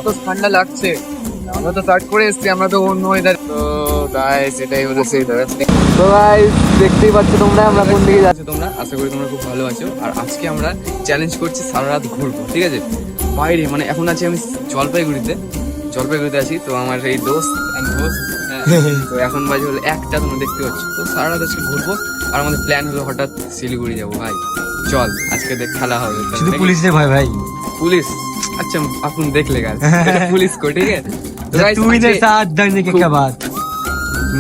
তো ঠান্ডা লাগছে, আমরা তো স্টার্ট করে এসেছি, আমরা তো অন্য ওয়েদার। তো গাইস এটাই হলো সেই রাস্তা। তো গাইস দেখতেই পাচ্ছ তোমরা আমরা কোন দিকে যাচ্ছি, তোমরা আশা করি তোমরা খুব ভালো আছো। আর আজকে আমরা চ্যালেঞ্জ করছি সারা রাত ঘুরবো, ঠিক আছে? বাইরে মানে এখন আছি আমি জলপাইগুড়িতে আছি। তো আমার এই দোস্ত তো এখন বাজে হলো 1টা, তোমরা দেখতে পাচ্ছ। তো সারা রাত আজকে ঘুরবো। আর আমাদের প্ল্যান হলো হঠাৎ শিলিগুড়ি যাবো। ভাই চল আজকে খেলা হবে। শুধু পুলিশ রে ভাই ভাই पुलिस अच्छा अपन देख लेगा पुलिस को, ठीक है? तो guys, তুই দের সাথ ধরনে কে क्या बात।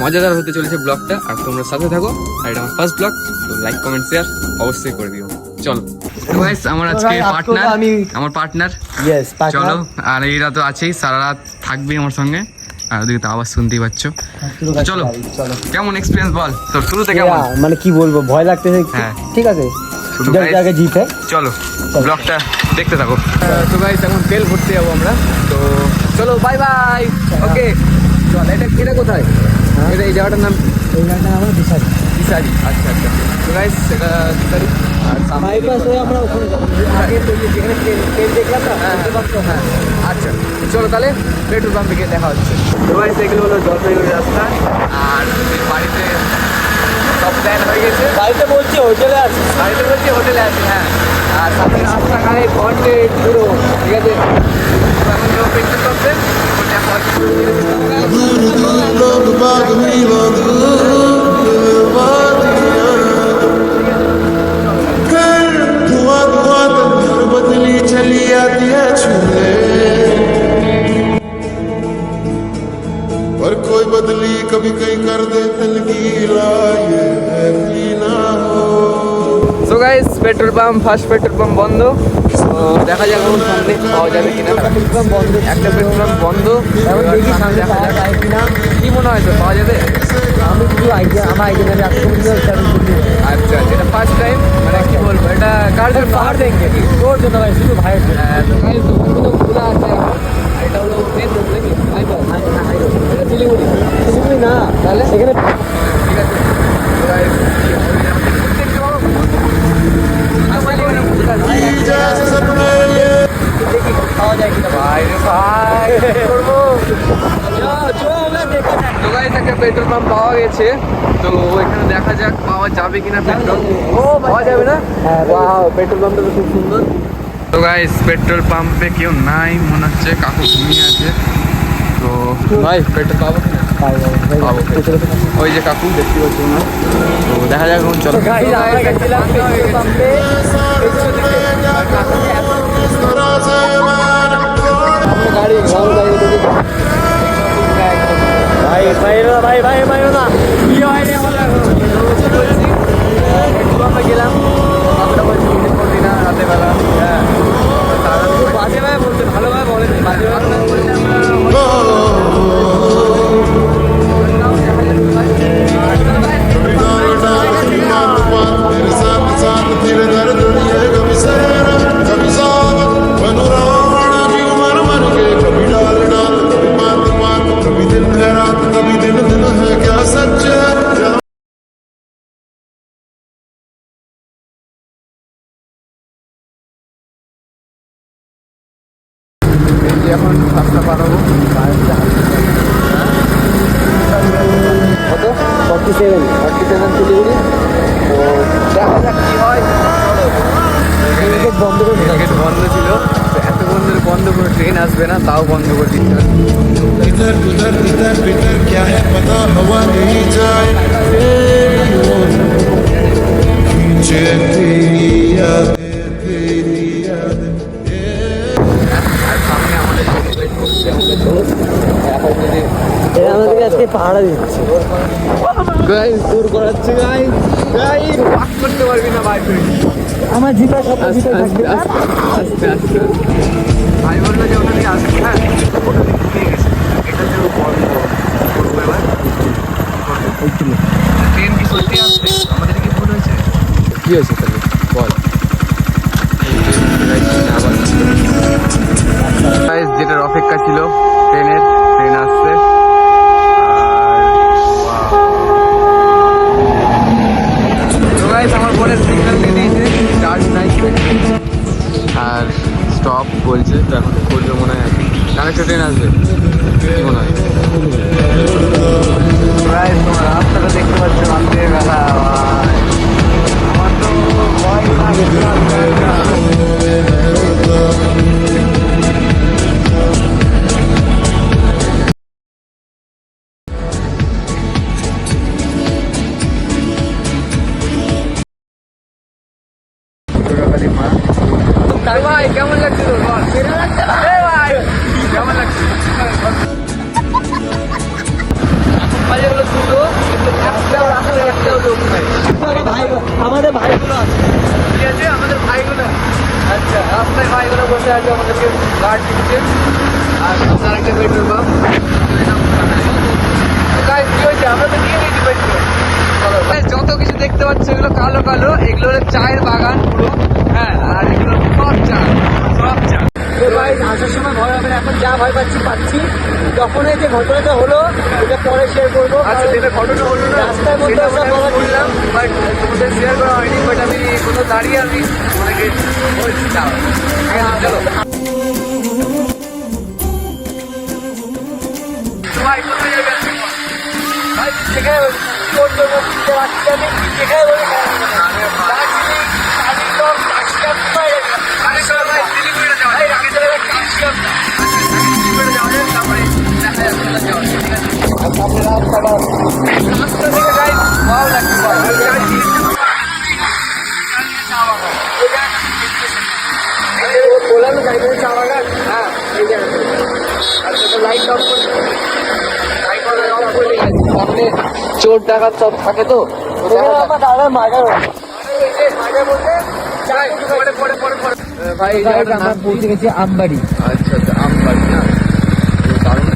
মজাদার হতে চলেছে ব্লগটা, আর তোমরা সাথে থাকো। আর এটা আমার ফার্স্ট ব্লগ, তো লাইক কমেন্ট শেয়ার অবশ্যই করে দিও। চলো গাইস, আমার আজকে আমার পার্টনার ইয়েস চলো। আর এরা তো আছেই, সারা রাত থাকবে আমার সঙ্গে। আর ওদিকে তো আওয়াজ শুনতেই পাচ্ছ। চলো কেমন এক্সপিরিয়েন্স বল তোর শুরুতে কেমন? মানে কি বলবো, ভয় লাগতেছে। হ্যাঁ ঠিক আছে, শুধু আগে জিতে চলো ব্লগটা দেখতে থাকো। তো গাইস এখন তেল ভরতে যাবো আমরা, তো চলো বাই বাই। ওকে চল। এটা কোথায়? এটা এই জায়গাটার নাম? এই গানটা আমরা দিশারি। আচ্ছা আচ্ছা। তো গাইস এটা দিশারি। আর বাইপাস হয়ে আমরা ওখানে আগে তো যেখানে ট্রেন দেখলাম না, হ্যাঁ আচ্ছা চলো তাহলে পেট্রোল পাম্পে গিয়ে দেখা হচ্ছে। তো গাইস এগুলো হলো জলপাইগুড়ি রাস্তা। আর বাড়িতে সব প্ল্যান হয়ে গেছে। বাড়িতে বলছি হোটেলে আছে, হ্যাঁ। আর সামনে রাস্তাঘাটে ঘন্টে পুরো, ঠিক আছে? এখন তো পেট্রোল পাম্পে দেখা হচ্ছে। पर कोई बदली कभी कहीं कर दे दिल गीला, ये भी ना हो। So guys petrol pump, first petrol pump বন্ধ। তো দেখা যাক এখন সামনে পাওয়া যাবে কিনা। একটা পেট্রোল পাম্প বন্ধ, এখন দেখি সামনে দেখা যায় কিনা। কি মনে হয় তো পাওয়া যাবে? আমি কিছু আইডিয়া, আমার আইডিয়া নেই। আচ্ছা এটা ফার্স্ট টাইম, মানে কি বলবো, এটা কার জন্য? পাহাড় দেখে তোর জন্য ভাই, শুধু ভাইয়ের জন্য। তো গাইস দোকানগুলো খোলা আছে এখন। আর এটা হলো মেন রোড নাকি? এটা শিলিগুড়ি না তাহলে সেখানে ঠিক আছে। তো গাইস দেখি পাওয়া যায় কিনা। ভাই করবো। তো গাইস একটা পেট্রোল পাম্প পাওয়া গেছে, তো এখানে দেখা যাক পাওয়া যাবে কিনা পেট্রোল। পাওয়া যাবে না? ওয়াও, পেট্রোল পাম্পটা তো খুব সুন্দর। তো গাইস পেট্রোল পাম্পে কেউ নাই মনে হচ্ছে, কাকু ঘুমিয়ে আছে। তো ভাই পেট্রোল পাবো কিনা? পাবো। ওই যে কাকু দেখতে পাচ্ছি না, তো দেখা যাক এখন। চলো গাড়ি আমরা গেছিলাম পেট্রোল পাম্পে, গাড়ি ভাই না কি হয়নি আমাদের। পেট্রোল পাম্পে গেলাম, আমরা বলছি না রাতে বেলা। হ্যাঁ বাজে ভাই বলতে, ভালোভাবে বলেন বাজে ভাই বলতে मेरे साथ साथ तेरे दर्द ये कभी सहरा कभी सावन बनो रावण जी मर मर के, कभी डाल डाल कभी बात बात, कभी दिन है रात कभी दिन दिन है, क्या सच है? এখন রাস্তা পার হবো। কত? 47 শিলিগুড়ি। তো দেখা যাক কি হয়। বন্ধ করে গেট বন্ধ ছিল, তো এত বন্ধ করে ট্রেন আসবে না, তাও বন্ধ করে দিতে হবে। इधर उधर इधर बिधर क्या है पता, हवा नहीं जाए खींचे तेरी यादें तेरी यादें। আর সামনে আমাদের আমাদেরকে আজকে পাহাড়া দিচ্ছে, দূর করাচ্ছে। পাক করতে পারবি না ভাই তুই। আমার জিপা সব আস্তে আস্তে ভাই বললো যে ওটা দিয়ে আসবে। হ্যাঁ ওটা দিয়ে ঢুকে গেছে, এটা যে বন্ধ করবো এবার। ট্রেন কি সত্যি আসবে? আমাদের কি ভুল হয়েছে? কি হয়েছে তাহলে বল। আবার যেটার অপেক্ষা ছিল ট্রেন আসছে। আমার বোনের সিগন্যাল দিয়ে দিয়েছে, চার্জ নাই। আর স্টপ বলছে, তো এখন করবে মনে হয়। আরেকটা ট্রেন আসবে কি মনে হয়? প্রায় তোমার রাস্তাটা দেখতে পাচ্ছ রাত্রে বেলা আমার তো ভয় ভাই কেমন লাগছে তোর বল? ভাই কেমন লাগছে? বাজে হলো দুটো, কিন্তু একটাও রাস্তায় একটাও লোক নাই। আমাদের ভাইগুলো আছে। ঠিক আছে, আমাদের ভাইগুলো আচ্ছা রাস্তায় ভাইগুলো বসে আছে, আমাদেরকে গার্ড দিচ্ছে। আর সামনে আরেকটা পেট্রোল পাম্প। কি হয়েছে? আমরা তো নিয়ে নিয়েছি পেট্রোল। যত কিছু দেখতে পাচ্ছ এগুলো কালো কালো, এগুলো হলো চায়ের বাগান পুরো। হ্যাঁ, আর এগুলো সব চা, সব চা। তো ভাই আসার সময় ভয় হবে না, এখন যা ভয় পাচ্ছি। যখন এই যে ঘটনাটা হলো এটা পরে শেয়ার করবো। আচ্ছা, যেটা ঘটনা হলো না রাস্তার মধ্যে সেটা ওসব বলা ঠিক না। বললাম, বাট তোমাদের শেয়ার করা হয়নি। বাট আমি কোথাও দাঁড়িয়ে আমি অনেকে বলছি যাও। ঠিক আছে, চলো ভাই কোথায় যাবে? ভাই যেখানে তোর জন্য কিনতে পারছি আমি, যেখানে বলি দার্জিলিং, কালিম্পং, টাকশিয়াম, কোথায় যাবে? আরে চলো ভাই, শিলিগুড়িতে যাওয়া ভাই যাক। আগে চলে যাবে টাকশিয়াম। শিলিগুড়িতে যাওয়া যাক, তারপরে দেখা যাবে কোথায় যাওয়া যায়, ঠিক আছে? আর সামনে রাস্তাটা রাস্তা থেকে যাই, ভালো লাগছে ভাই। ওই যাচ্ছি। বললাম না যাইবে চা বাগান। হ্যাঁ, এই জায়গাটা আচ্ছা তো লাইট অফ করে লাইট অফ করে সামনে চোর ডাকাত সব থাকে তো আমার দাদার মার্ডার হয়েছে। পরে পরে পরে পরে ভাই এই জায়গাটার নাম কি? পৌঁছে গেছি আমবাড়ি। আচ্ছা আচ্ছা, আমবাড়ি না? তো দারুণ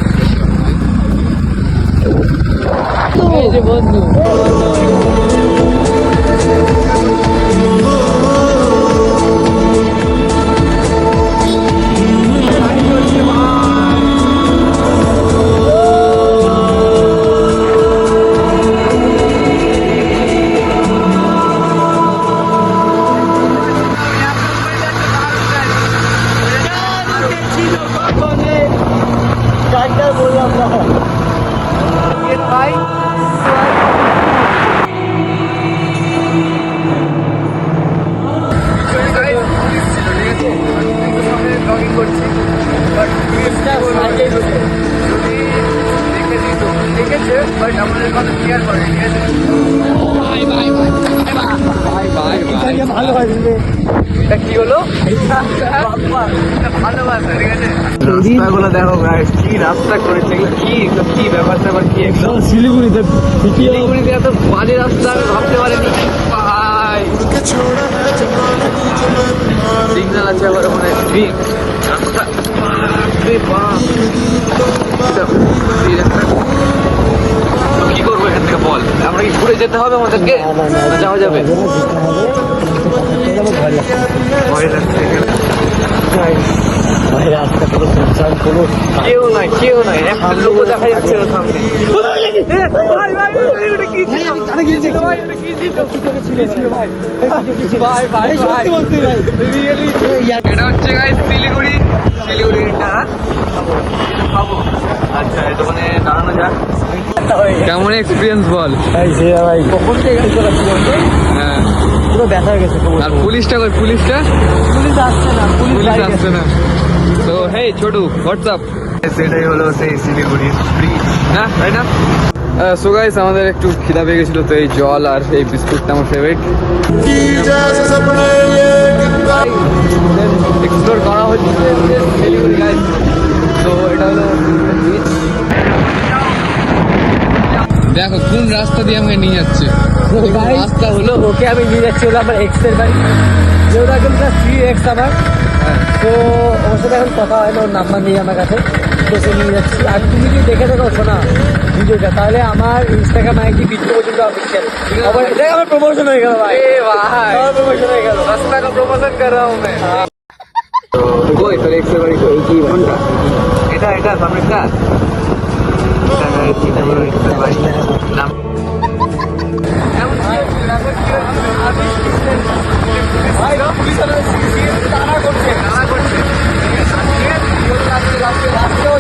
এই যে বন্ধু বললাম না ভাই ব্লগিং করছি বাট দেখেছে বাট আমাদের কথা ক্লিয়ার করে, ঠিক আছে? ভাই ভাই ভাই ভাই ভাই ভাই ভালো হয়েছে। এটা কি হলো? ভালোবাসা, ঠিক আছে? রাস্তাগুলো দেখো গাইস, কি রাস্তা করেছে, কি ব্যাপার স্যাপার কি এগুলো? শিলিগুড়িতে শিলিগুড়িতে এত বাজে রাস্তা আমি ভাবতে পারিনি ভাই। সিগন্যাল আছে আবার ওখানে, রাস্তা বাপরে বাপ। এই রাস্তা তো কি করবো এখান থেকে বল? আমরা কি ঘুরে যেতে হবে আমাদেরকে, না যাওয়া যাবে? ভয় লাগছে এখানে। ভাই রাস্তা পুরো সুনসান, কোনো কেউ নাই একটা লোক দেখা যাচ্ছে না সামনে। ভাই ভাই এটা কি ছিল? ভাই এটা কি ছিল? ভাই ভাই ভাই রিয়েলি এটা হচ্ছে গাইস শিলিগুড়ি। শিলিগুড়িটা খাবো। আচ্ছা এটা মানে দাঁড়ানো যাক। কেমন এক্সপিরিয়েন্স বল? ভাই সে ভাই কখন থেকে গাড়ি চালাচ্ছি বলতো, হ্যাঁ, পুরো ব্যথা হয়ে গেছে। আর পুলিশটা কই? পুলিশটা পুলিশ আসছে না, পুলিশ বাইরে আসছে না। তো হেই ছোটু, হোয়াটসঅ্যাপ? সেটাই হলো সেই শিলিগুড়ির ব্রিজ না, তাই না? সো গাইস আমাদের একটু খিদা পেয়ে গেছিলো, তো এই জল আর এই বিস্কুটটা আমার ফেভারিট। की जैसे सपने ये कितना এক্সপ্লোর করা হচ্ছে শিলিগুড়ি গাইস। তো এটা হলো বিচ। দেখো কোন রাস্তা দিয়ে আমাকে নিয়ে যাচ্ছে। ভাই রাস্তা হলো ওকে আমি নিয়ে যাচ্ছি, হলো আমার এক্স এর বাড়ি। যেহেতু একদম 3x আমার, তো ওর সাথে এখন কথা হয় না, ওর নাম্বার নেই আমার কাছে, তো সে নিয়ে যাচ্ছি। আর তুমি যদি দেখে দেখো শোনা ভিডিওটা, তাহলে আমার ইনস্টাগ্রাম আইডি বিট্টু পর্যন্ত অফিসিয়াল। দেখ আমার প্রমোশন হয়ে গেল ভাই, এ ভাই আমার প্রমোশন হয়ে গেল। रास्ता का प्रमोशन कर रहा हूँ मैं। तो कोई तो एक से बड़ी कोई की घंटा এটা সামনেটা এটা হলো একটা বাড়ি নাম ভাই পুলিশ তারা করছে, কারা করছে? রাস্তায়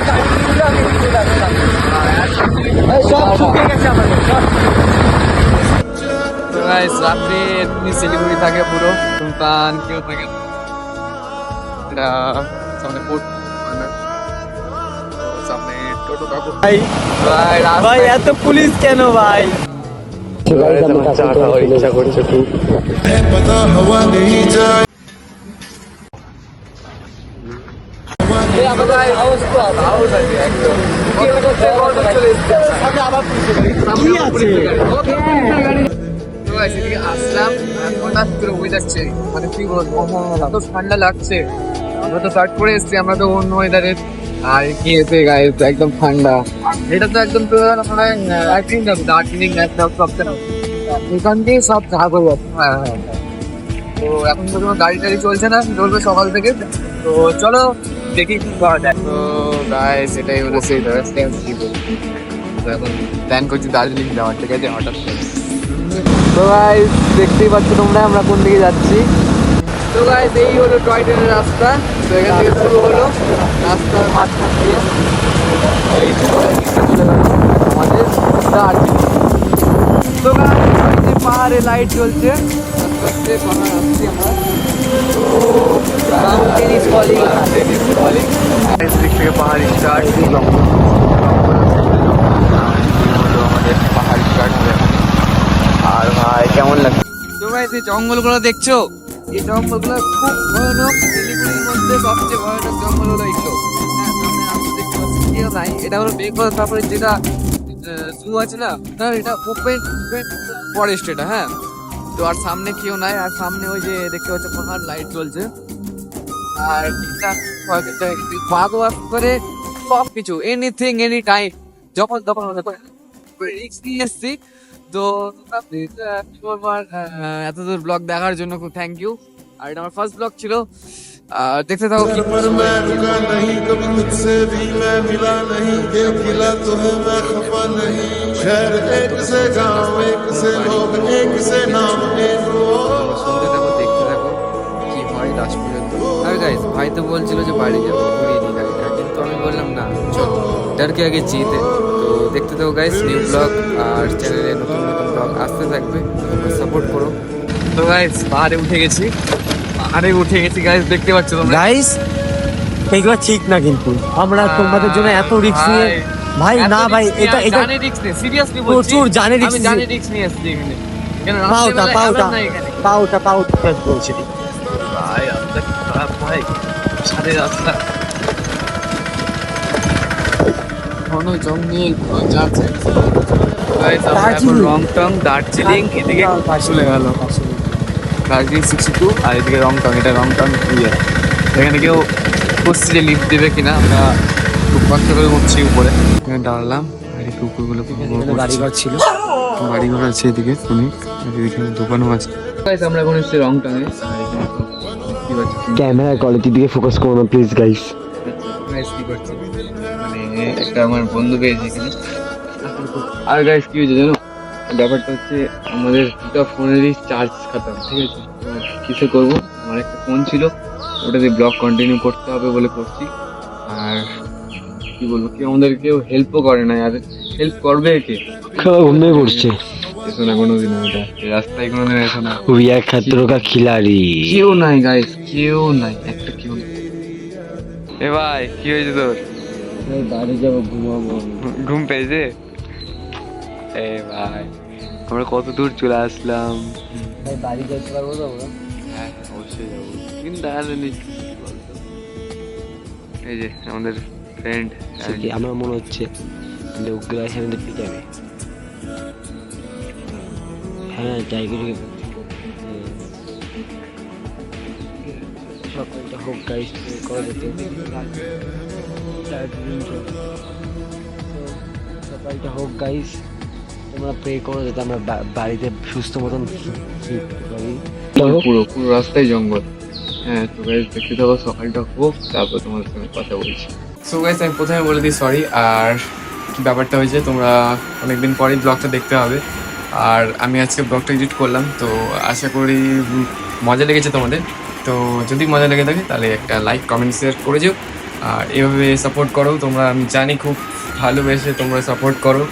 রাত্রে তুমি শিলিগুড়ি থাকে পুরো সুলতান কেউ থাকে না। এটা সামনে পোর্ট সামনে টোটো কাকু ভাই ভাই ভাই এত পুলিশ কেন ভাই? ইচ্ছা করছে খুব। है पता हवा नहीं जाए আসলাম হঠাৎ করে ওয়েদার চেঞ্জ, মানে কি বলবো এত ঠান্ডা লাগছে। আমরা তো সার্চ করে এসেছি, আমরা তো অন্য ওয়েদারের আর কি এসে গায়ে একদম ঠান্ডা। এটা তো একদম তো মানে দার্জিলিং একদম সবচেয়ে এখান দিয়ে সব ঝাঁক হয়ে যাচ্ছে। হ্যাঁ হ্যাঁ হ্যাঁ। তো এখন তো কোনো গাড়ি টাড়ি চলছে না, চলবে সকাল থেকে। তো চলো দেখি কি করা যায়। তো গাইস এটাই হলো সেই কি বলবো, তো এখন প্ল্যান করছি দার্জিলিং যাওয়ার, ঠিক আছে হঠাৎ করে। তো গাইস দেখতেই পাচ্ছ তোমরা আমরা কোন দিকে যাচ্ছি। তো গাইস এই হলো টয় ট্রেনের রাস্তা। তো এখান থেকে শুরু হলো রাস্তার মাঝখান দিয়ে এই চলে গেল আমাদের দার্জিলিং। তো গাইস পাহাড়ে লাইট জ্বলছে, আস্তে আস্তে পাহাড় আসছি আমরা। Mountain is calling, mountain is calling. এই দিক থেকে পাহাড়ি স্টার্ট, আমাদের পাহাড়ি স্টার্ট হবে এখন। আর ভাই কেমন লাগছে? তো ভাই এই জঙ্গলগুলো দেখছো, এই জঙ্গলগুলো খুব ভয়ানক। শিলিগুড়ির মধ্যে সবচেয়ে ভয়ানক জঙ্গল হলো এইগুলো। হ্যাঁ সামনে রাস্তা দেখতে পাচ্ছি, কেউ নাই। এটা হলো বেঙ্গল, তারপরে যেটা জু আছে না, এটা ওপেন ফরেস্ট এটা। হ্যাঁ তো আর সামনে কেউ নাই, আর সামনে ওই যে দেখতে পাচ্ছ পাহাড় লাইট জ্বলছে। আর ঠিকঠাক বাঘ ওয়াক করে সব কিছু এনিথিং এনি টাইম যখন তখন রিস্ক নিয়ে এসছি। তো এত দূর ব্লগ দেখার জন্য খুব থ্যাংক ইউ। আর এটা আমার ফার্স্ট ব্লগ ছিল, দেখতে থাকো। पर मैं रुका नहीं कभी तुझसे भी मैं मिला नहीं एक गिला तो है मैं खफा नहीं शहर एक से गांव एक से लोग एक से नाम एक শুনতে থাকো, দেখতে থাকো কি হয় লাস্ট পর্যন্ত। আর গাইস ভাই তো বলছিল যে বাড়ি যাবো, ঘুরিয়ে দিই গাড়িটা, কিন্তু আমি বললাম না চলো এটারকে আগে জিতে। তো দেখতে থাকো গাইস নিউ ব্লগ, আর চ্যানেলে নতুন নতুন ব্লগ আসতে থাকবে, তোমরা সাপোর্ট করো। তো গাইস পাহাড়ে উঠে গেছি, পাহাড়ে উঠে গেছি গাইস, দেখতে পাচ্ছ তোমরা। গাইস এইগুলো ঠিক না, কিন্তু আমরা তোমাদের জন্য এত রিস্ক নিয়ে ভাই না ভাই, এটা এটা জানি রিস্ক নেই, সিরিয়াসলি বলছি প্রচুর জানি risk আমি নিয়ে- জানি রিস্ক নিয়ে আসছি এখানে। কেন পাউটা রাস্তায় পাউটা allow নাই এখানে। পাউটা বলছি। ভাই রাস্তা কি খারাপ ভাই, সাথে রাস্তা ঘন জঙ্গল যাচ্ছে। এখন রংটং দার্জিলিং এদিকে চলে গেল, দার্জিলিং 62 আর এদিকে রংটং, এটা রংটং ইয়ে। এখানে কেউ খুঁজছি যে লিফট দেবে কিনা, আমরা খুব কষ্ট করে উঠছি উপরে। এখানে দাঁড়ালাম আর এই কুকুরগুলো বাড়িঘর ছিল, বাড়িঘর আছে এদিকে অনেক, এদিকে দোকানও আছে। আমরা এখন এসেছি রংটং এ, আর এখানে তো দেখতে পাচ্ছি ক্যামেরা কোয়ালিটির দিকে ফোকাস করো না প্লিজ গাইস। মানে একটা আমার বন্ধু পেয়েছে এখানে। আর গাইস কি হয়েছে জানো, ব্যাপারটা হচ্ছে আমাদের দুটো ফোনেরই চার্জ খাতাম, ঠিক আছে। তো কিছু করবো, আমার একটা ফোন ছিল ওটাতে ব্লগ কন্টিনিউ করতে হবে বলে করছি। আর কি বলবো, কেউ আমাদের কেউ হেল্পও করে না, আর হেল্প করবে কে? ঘুমিয়ে পড়ছে। এসো না কোনোদিন, ওটা রাস্তায় কোনোদিন এসো না, রিয়া খাতরো কা খিলাড়ি। কেউ নাই গাইস, কেউ নাই, একটা কেউ নাই। এ ভাই কি হয়েছে তোর? বাড়ি যাবো, ঘুমাবো। ঘুম পেয়েছে? এ ভাই আমরা কত দূর চলে আসলাম। ভাই বাড়ি যেতে পারবো তো আমরা? হ্যাঁ অবশ্যই যাবো, কিন্তু তাহলে এই যে আমাদের ফ্রেন্ড কি আমার মনে হচ্ছে লোকগুলো এসে আমাদের পিটাবে। হ্যাঁ টাইগারকে সকালটা হোক গাইস করা যেতে। সকালটা হোক গাইস, তোমরা প্রে করো যাতে আমরা বাড়িতে সুস্থ মতন ফিরতে পারি। পুরো পুরো রাস্তায় জঙ্গল। হ্যাঁ তো গাইস দেখতে থাকো, সকালটা হোক তারপর তোমাদের সঙ্গে কথা বলছি। সো গাইস আমি প্রথমে বলে দিই সরি, আর কি ব্যাপারটা হয়েছে তোমরা অনেকদিন পরেই ব্লগটা দেখতে হবে। আর আমি আজকে ব্লগটা এডিট করলাম, তো আশা করি মজা লেগেছে তোমাদের। তো যদি মজা লেগে থাকে তাহলে একটা লাইক কমেন্ট শেয়ার করে যেও, আর এভাবে সাপোর্ট করো তোমরা। আমি জানি খুব ভালোবেসে তোমরা সাপোর্ট করো,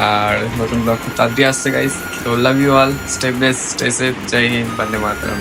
আর নতুন ব্লগ খুব তাড়াতাড়ি আসছে গাইস। তো love you all, stay best, stay safe, জয় হিন্দ, বন্দে মাতরম।